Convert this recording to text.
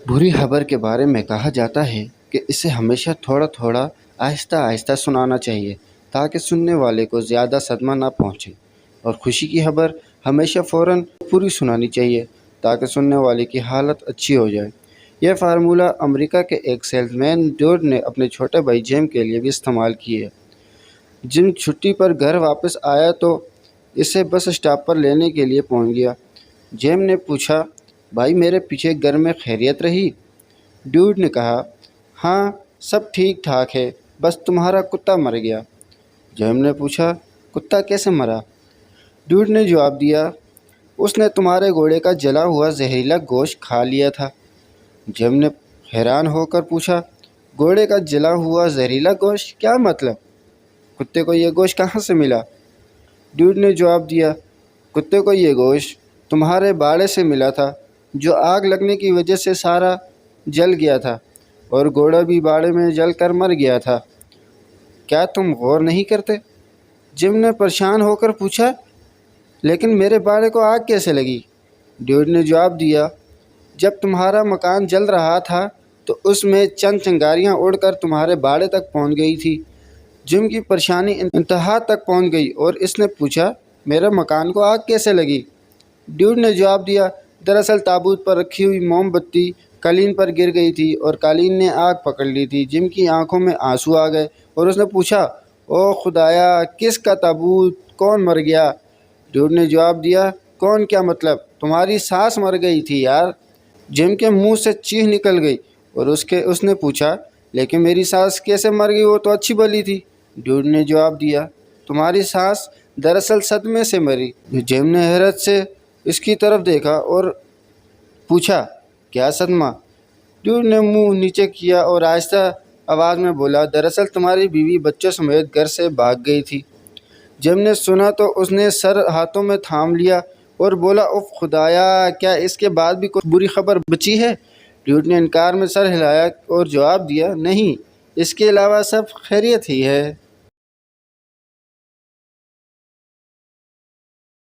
बुरी खबर के बारे में कहा जाता है कि इसे हमेशा थोड़ा थोड़ा आहिस्ता आहिस्ता सुनाना चाहिए ताकि सुनने वाले को ज़्यादा सदमा ना पहुँचे, और खुशी की खबर हमेशा फ़ौरन पूरी सुनानी चाहिए ताकि सुनने वाले की हालत अच्छी हो जाए। यह फार्मूला अमेरिका के एक सेल्समैन डोड ने अपने छोटे भाई जेम के लिए भी इस्तेमाल किया। जिम छुट्टी पर घर वापस आया तो इसे बस स्टॉप पर लेने के लिए पहुंच गया। जेम ने पूछा, भाई मेरे पीछे घर में खैरियत रही? ड्यूड ने कहा, हाँ सब ठीक ठाक है, बस तुम्हारा कुत्ता मर गया। जेम ने पूछा, कुत्ता कैसे मरा? ड्यूड ने जवाब दिया, उसने तुम्हारे घोड़े का जला हुआ जहरीला गोश्त खा लिया था। जेम ने हैरान होकर पूछा, घोड़े का जला हुआ जहरीला गोश्त? क्या मतलब? कुत्ते को ये गोश्त कहाँ से मिला? ड्यूड ने जवाब दिया, कुत्ते को ये गोश्त तुम्हारे बाड़े से मिला था, जो आग लगने की वजह से सारा जल गया था, और घोड़ा भी बाड़े में जल कर मर गया था। क्या तुम गौर नहीं करते? जिम ने परेशान होकर पूछा, लेकिन मेरे बाड़े को आग कैसे लगी? ड्यूड ने जवाब दिया, जब तुम्हारा मकान जल रहा था तो उसमें चंद चिंगारियां उड़कर तुम्हारे बाड़े तक पहुंच गई थी। जिम की परेशानी इंतहा तक पहुंच गई और इसने पूछा, मेरे मकान को आग कैसे लगी? ड्यूड ने जवाब दिया, दरअसल ताबूत पर रखी हुई मोमबत्ती कालीन पर गिर गई थी और कालीन ने आग पकड़ ली थी। जिम की आंखों में आंसू आ गए और उसने पूछा, ओ खुदाया, किसका ताबूत? कौन मर गया? ड्यूड ने जवाब दिया, कौन क्या मतलब? तुम्हारी सास मर गई थी यार। जिम के मुंह से चीख निकल गई और उसने पूछा, लेकिन मेरी सास कैसे मर गई? वो तो अच्छी भली थी। ड्यूड ने जवाब दिया, तुम्हारी सास दरअसल सदमे से मरी। जिम ने हैरत से इसकी तरफ देखा और पूछा, क्या सदमा? ड्यूड ने मुंह नीचे किया और आहिस्ता आवाज़ में बोला, दरअसल तुम्हारी बीवी बच्चों समेत घर से भाग गई थी। जिम ने सुना तो उसने सर हाथों में थाम लिया और बोला, उफ खुदाया, क्या इसके बाद भी कोई बुरी खबर बची है? ड्यूड ने इनकार में सर हिलाया और जवाब दिया, नहीं, इसके अलावा सब खैरियत ही है।